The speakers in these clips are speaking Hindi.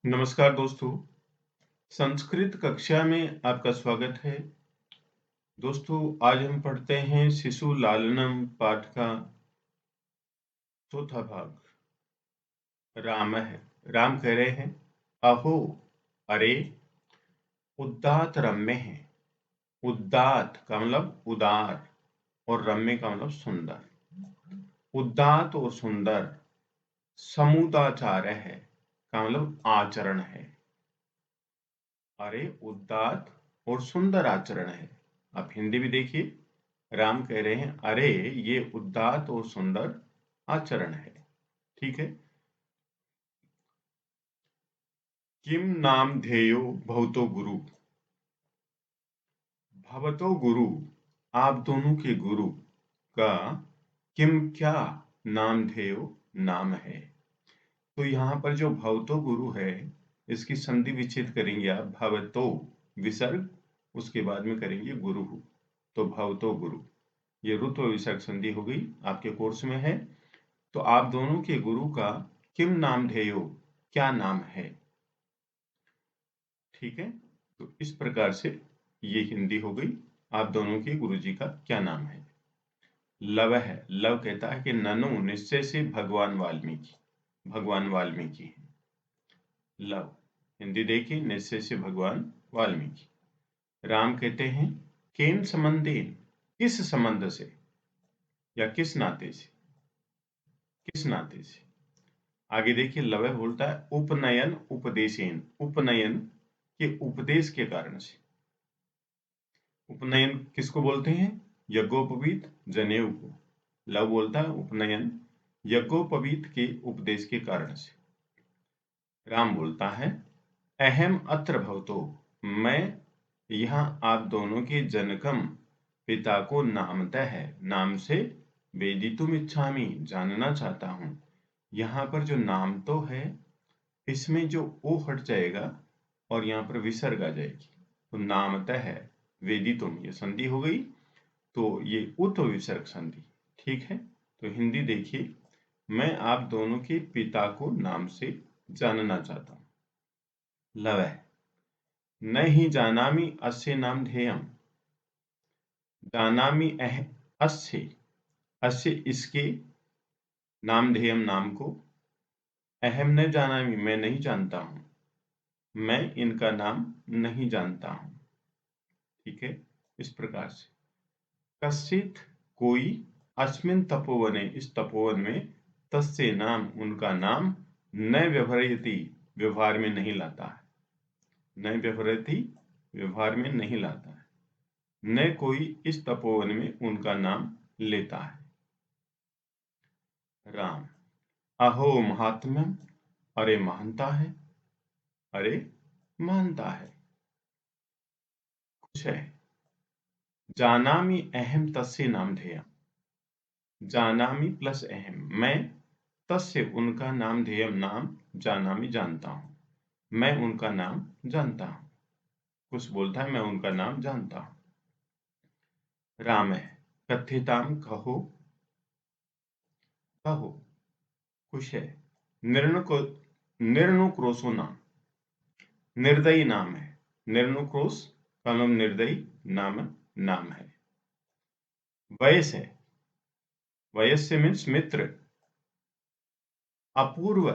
नमस्कार दोस्तों, संस्कृत कक्षा में आपका स्वागत है। दोस्तों, आज हम पढ़ते हैं शिशु लालनम पाठ का चौथा भाग। राम है। राम कह रहे हैं, अहो, अरे, उदात रम्य है। उदात का मतलब उदार और रम्य का मतलब सुंदर। उदात और सुंदर समुदाचार है का मतलब आचरण है। अरे, उदात और सुंदर आचरण है। आप हिंदी भी देखिए। राम कह रहे हैं, अरे, ये उदात और सुंदर आचरण है। ठीक है। किम नाम ध्येयो भवतो गुरु। भवतो गुरु, आप दोनों के गुरु का किम क्या नाम ध्येयो नाम है। तो यहाँ पर जो भवतो गुरु है, इसकी संधि विच्छेद करेंगे आप। भवतो विसर्ग, उसके बाद में करेंगे गुरु। तो भवतो गुरु, ये रुत्व विसर्ग संधि हो गई, आपके कोर्स में है। तो आप दोनों के गुरु का किम नाम ध्येयो, क्या नाम है। ठीक है। तो इस प्रकार से ये हिंदी हो गई। आप दोनों के गुरु जी का क्या नाम है। लव है। लव कहता है कि ननु निश्चय से भगवान वाल्मीकि, भगवान वाल्मीकि हैं। लव हिंदी देखिए, निश्चय से भगवान वाल्मीकि। राम कहते हैं, केन संबंधेन, किस संबंध से या किस नाते से, किस नाते से। आगे देखिए, लवह बोलता है उपनयन उपदेशेन, उपनयन के उपदेश के कारण से। उपनयन किसको बोलते हैं, यज्ञोपवीत जनेऊ को। लव बोलता है उपनयन यज्ञोपवीत के उपदेश के कारण से। राम बोलता है, अहम अत्र भवतो, मैं यहाँ आप दोनों के जनकम पिता को नामतः है, नाम से वेदितुम इच्छामि, जानना चाहता हूँ। यहाँ पर जो नाम तो है, इसमें जो ओ हट जाएगा और यहाँ पर विसर्ग आ जाएगी। तो नामतः है वेदितुम, ये संधि हो गई। तो ये उत विसर्ग संधि। ठीक है। तो हिंदी देखिए, मैं आप दोनों के पिता को नाम से जानना चाहता हूँ। लव है। न ही जानामि अस्य नाम ध्येयम, जानामि अस्य, अस्य इसके, नाम ध्येयम नाम को, अहम न जानामि मैं नहीं जानता हूँ, मैं इनका नाम नहीं जानता हूँ। ठीक है। इस प्रकार से कश्चित कोई, अस्मिन तपोवने इस तपोवन में, तस्य नाम उनका नाम, न व्यवहरति व्यवहार में नहीं लाता है, न व्यवहरति व्यवहार में नहीं लाता है, न कोई इस तपोवन में उनका नाम लेता है। राम, अहो महात्म्यम, अरे महानता है, अरे महानता है, कुछ है। जानामि अहम तस्य नाम ध्येयम, जानामि प्लस अहम, मैं तस्य उनका नाम ध्येयम नाम, जानामि जानता हूँ, मैं उनका नाम जानता हूँ। कुछ बोलता है, मैं उनका नाम जानता हूँ। राम है। कथिताम कहो, कहो, कुछ है। निर्णुक्रोशो नाम, निर्दयी नाम है। निर्णुक्रोश का नाम निर्दयी नाम नाम है। वयस है। वयस्य मीन्स मित्र। अपूर्व,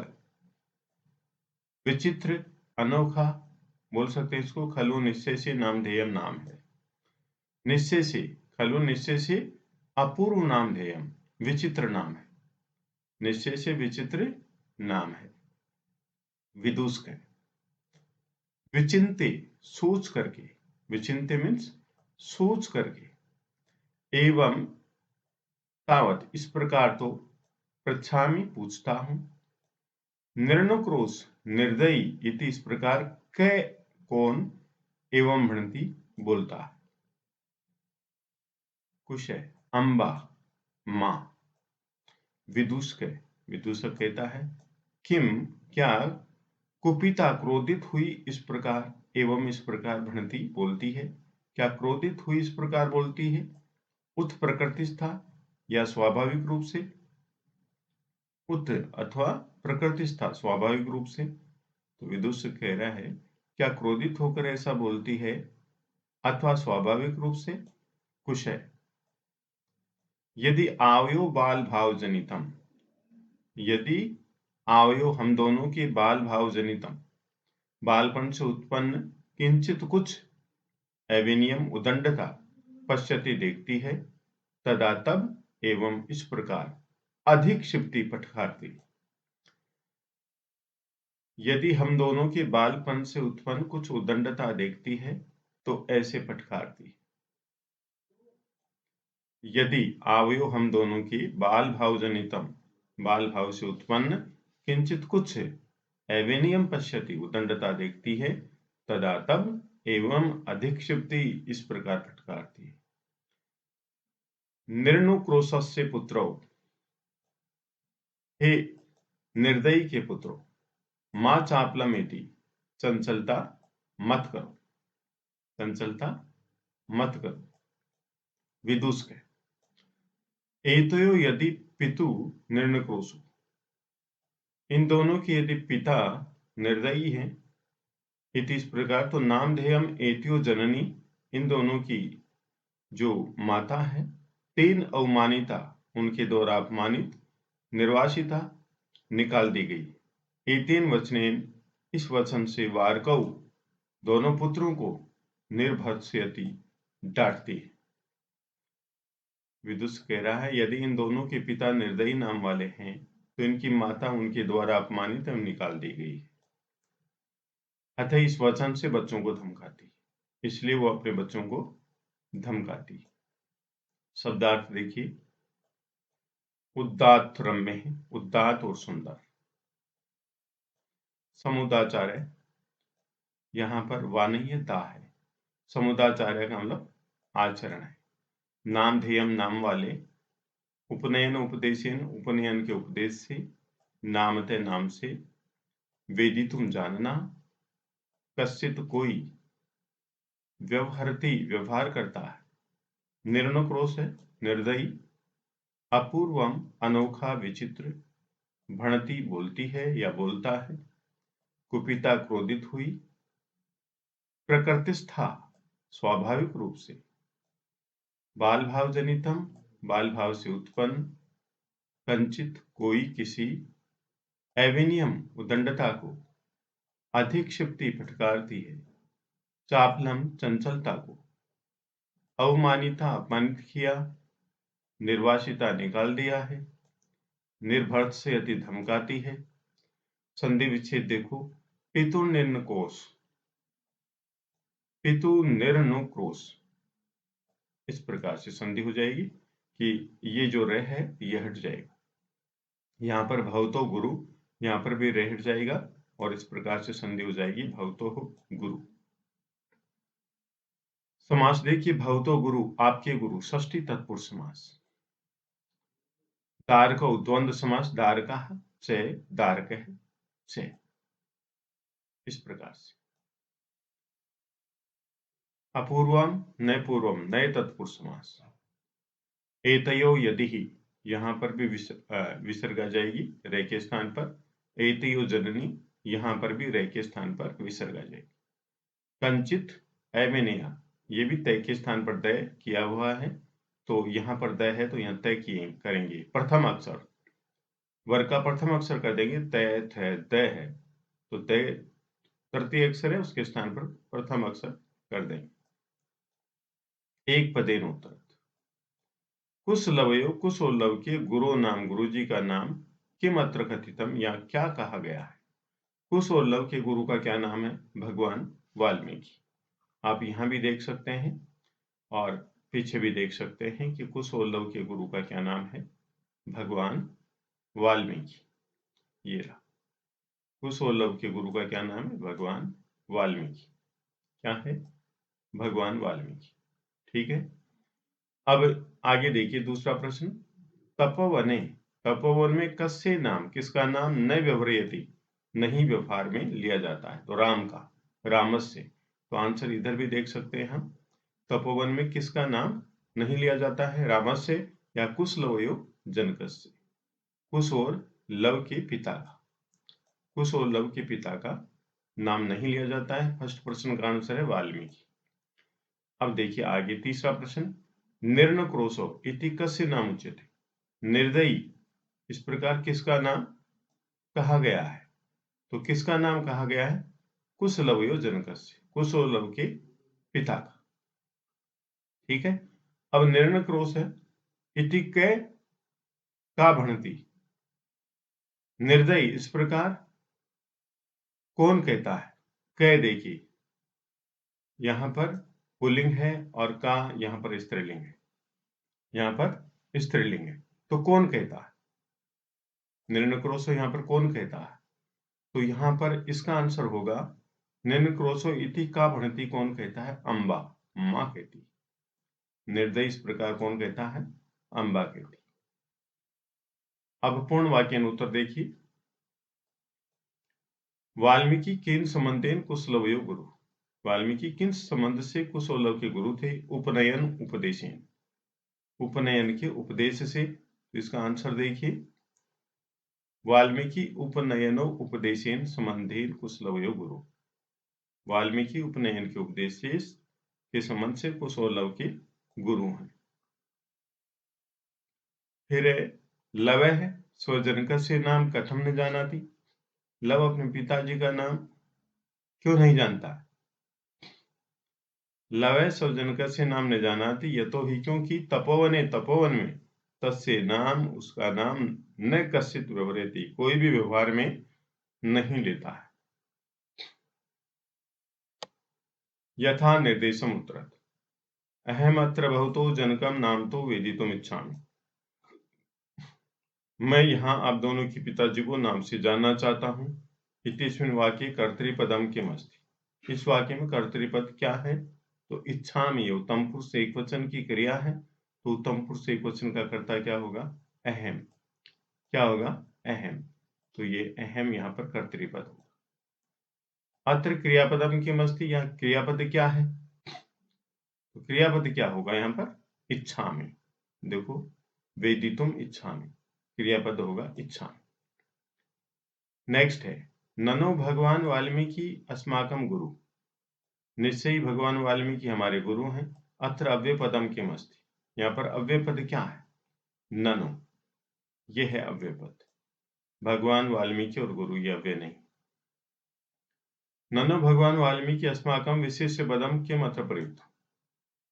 विचित्र, अनोखा, बोल सकते हैं इसको। खलु निश्चय से नाम ध्येयम नाम है। निश्चय से, खलु निश्चय से, अपूर्व नाम ध्येयम, विचित्र नाम है। निश्चय से विचित्र नाम है। विदुष्क है। विचिंते, सोच करके, विचिंते मीन्स सोच करके। एवं तावत इस प्रकार तो, पृच्छामि पूछता हूं। निर्णुक्रोश निर्दयी इति इस प्रकार, कै कौन, एवं भ्रणति बोलता है। कुश है। अम्बा मां। विदूषक है। विदूषक कहता है, किम क्या, कुपिता क्रोधित हुई इस प्रकार, एवं इस प्रकार भ्रणति बोलती है। क्या क्रोधित हुई इस प्रकार बोलती है। उत प्रकृतिस्था या स्वाभाविक रूप से, उत अथवा प्रकृतिस्था स्वाभाविक रूप से। तो विदुष कह रहा है क्या क्रोधित होकर ऐसा बोलती है अथवा स्वाभाविक रूप से? कुश है यदि आवयो बाल भाव जनितम, यदि आवयो हम दोनों के बाल भाव जनितम बालपन से उत्पन्न किंचित कुछ एवेनियम उदंडता पश्यति देखती है तदा तब एवं इस प्रकार अधिक क्षिप्ति पटखारती। यदि हम दोनों के बालपन से उत्पन्न कुछ उदंडता देखती है तो ऐसे पटखारती। यदि आवयो हम दोनों की बाल भाव जनितम बाल भाव से उत्पन्न किंचित कुछ एवेनियम पश्यति उदंडता देखती है तदा तब एवं अधिक्षिप्ति इस प्रकार फटकारती है। निर्णुक्रोशस्य पुत्रो, हे निर्दयी के पुत्रों, मां चापलमेति चंचलता मत करो, चंचलता मत करो। विदुष के एतयो यदि पितु निर्णक्रोशु, इन दोनों के यदि पिता निर्दयी हैं, इस प्रकार तो नामधेयम एत्यो जननी, इन दोनों की जो माता है, तीन अवमानिता उनके द्वारा अपमानित, निर्वासिता निकाल दी गई। एतेन वचनेन इस वचन से वारकौ दोनों पुत्रों को निर्भर्त्सयति डांटती है। विदुष कह रहा है यदि इन दोनों के पिता निर्दयी नाम वाले हैं तो इनकी माता उनके द्वारा अपमानित एवं निकाल दी गई है, अतः इस वचन से बच्चों को धमकाती, इसलिए वो अपने बच्चों को धमकाती। शब्दार्थ देखिए, उदात्त रम्य है, उदात्त और सुंदर। समुदाचार्य, यहां पर वा नहीं है, दा है। समुदाचार्य का मतलब आचरण है। नामधेयम नाम वाले, उपनयन उपदेशन उपनयन के उपदेश से, नामते नाम से, वेदितुम जानना, कश्चित कोई, व्यवहरती व्यवहार करता है, निर्णक्रोश है निर्दयी, अपूर्वम अनोखा विचित्र, भणती बोलती है या बोलता है, कुपिता क्रोधित हुई, प्रकृतिस्था स्वाभाविक रूप से, बाल भाव जनितम बाल भाव से उत्पन्न, कंचित कोई किसी, एवेनियम उदंडता को, अधिक्षिप्ति फटकारती है, चापलम चंचलता को, अवमानिता अपमानित किया, निर्वासिता निकाल दिया है, निर्भर्त से अति धमकाती है। संधि विच्छेद देखो, पितु निर्णकोश, पितु निर्णुक्रोश, इस प्रकार से संधि हो जाएगी कि ये जो रह है ये हट जाएगा। यहाँ पर भवतो गुरु, यहाँ पर भी रह हट जाएगा और इस प्रकार से संधि हो जाएगी भवतो गुरु। समास देखिए, भवतो गुरु आपके गुरु, षष्ठी तत्पुरुष समास। दारक द्वंद्व समास, दारका च दारक है च, इस प्रकार से। अपूर्वम नए पूर्वम नए तत्पुरुष समास। एतयो यदि ही, यहाँ पर भी विसर्ग आ जाएगी रे के स्थान पर। एतयो जननी, यहाँ पर भी रे के स्थान पर विसर्ग आ जाएगी। कंचित एवेनिया, ये भी तय के स्थान पर तय किया हुआ है, तो यहाँ पर तय है तो यहाँ तय किए करेंगे। प्रथम अक्षर, वर्ग का प्रथम अक्षर कर देंगे, तय तय है तो तय तृतीय अक्षर है, उसके स्थान पर प्रथम अक्षर कर देंगे। एक पदेन उत्तर, कुश लवयो, कुश और लव के गुरु नाम, गुरु जी का नाम, किम अत्र कथितम, या क्या कहा गया है। कुश और लव के गुरु का क्या नाम है, भगवान वाल्मीकि। आप यहाँ भी देख सकते हैं और पीछे भी देख सकते हैं कि कुश और लव के गुरु का क्या नाम है, भगवान वाल्मीकि। ये रहा, कुश और लव के गुरु का क्या नाम है, भगवान वाल्मीकि। क्या है, भगवान वाल्मीकि। ठीक है, अब आगे देखिए दूसरा प्रश्न। तपोवने, तपोवन में कस्य नाम, किसका नाम, न व्यवहृयति नहीं व्यवहार में लिया जाता है, तो राम का, रामस्य। तो आंसर इधर भी देख सकते हैं हम, तपोवन में किसका नाम नहीं लिया जाता है, रामस्य या कुश लवयो जनकस्य, कुश और लव के पिता का, कुश और लव के पिता का नाम नहीं लिया जाता है। फर्स्ट पर्सन का आंसर है वाल्मीकि। अब देखिए आगे तीसरा प्रश्न, निर्णक्रोशो इति कस्य नाम उच्यते। निर्दयी इस प्रकार किसका नाम कहा गया है? तो किसका नाम कहा गया है? कुशलवयो जनकस्य, कुशलव के पिता का। ठीक है, अब निर्णक्रोश है, इति कै का भणति, निर्दयी इस प्रकार कौन कहता है? कै देखिए यहां पर पुल्लिंग है और का यहां पर स्त्रीलिंग है, यहां पर स्त्रीलिंग है, तो कौन कहता है? निर्णक्रोशो यहां पर कौन कहता है? तो यहां पर इसका आंसर होगा निर्णक्रोशो इति का भणति, कौन कहता है? अंबा, मां कहती। निर्दयी इस प्रकार कौन कहता है? अंबा कहती। अब पूर्ण वाक्य उत्तर देखिए, वाल्मीकि किन संबंधेन कुशलवयो गुरु, वाल्मीकि किन संबंध से कुशलव के गुरु थे? उपनयन उपदेशेन, उपनयन के उपदेश से। तो इसका आंसर देखिए, वाल्मीकि उपनयनो उपदेशेन संबंधेन कुशलवयो गुरु, वाल्मीकि उपनयन के उपदेश के संबंध से कुशलव के गुरु हैं। फिर लवः स्वजनकस्य नाम कथम न जानाति, लव अपने पिताजी का नाम क्यों नहीं जानता? लवः स्वजनकस्य नाम न जानाति यतो ही, क्योंकि तपोवने, तपोवन में, तस्य नाम उसका नाम न कश्चित व्यवहरति, कोई भी व्यवहार में नहीं लेता है। यथा निर्देशम उत्तरत, अहम अत्र भवतो जनकम नाम तो वेदितुम इच्छामि, मैं यहाँ आप दोनों के पिताजी को नाम से जानना चाहता हूँ। इत्यस्मिन् वाक्ये कर्तृपदम किम अस्ति, इस वाक्य में कर्तृपद क्या है? तो इच्छामि उत्तम पुरुष से एक वचन की क्रिया है, तो उत्तम पुरुष से एक वचन का कर्ता क्या होगा? अहम। क्या होगा? अहम। तो ये अहम यहाँ पर कर्तृपद होगा। अत्र क्रियापदम किम अस्ति, यहाँ क्रियापद क्या है? तो क्रियापद क्या होगा यहाँ पर? इच्छामि। देखो, वेदितुम इच्छामि, क्रियापद होगा इच्छा। नेक्स्ट है, ननो भगवान वाल्मीकि अस्माकं गुरु, निश्चय ही भगवान वाल्मीकि हमारे गुरु हैं। अत्र अव्ययपदम किम अस्ति, यहाँ पर अव्ययपद क्या है? ननो, ये है अव्ययपद। भगवान वाल्मीकि और गुरु ये अव्यय नहीं। ननो भगवान वाल्मीकि अस्माकं विशेष्य पदम किम अत्र प्रयुक्त,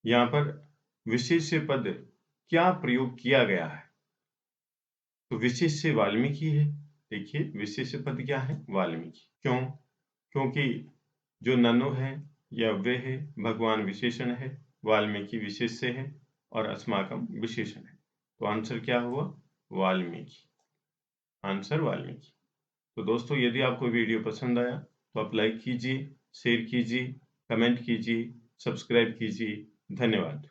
यहाँ पर विशेष्य पद क्या प्रयोग किया गया है? तो विशेष्य वाल्मीकि है। देखिए विशेष्य पद क्या है? वाल्मीकि। क्यों? क्योंकि जो ननो है यह अव्यय है, भगवान विशेषण है, वाल्मीकि विशेष्य है और अस्माकम विशेषण है। तो आंसर क्या हुआ? वाल्मीकि। आंसर वाल्मीकि। तो दोस्तों यदि आपको वीडियो पसंद आया तो आप लाइक कीजिए, शेयर कीजिए, कमेंट कीजिए, सब्सक्राइब कीजिए। धन्यवाद।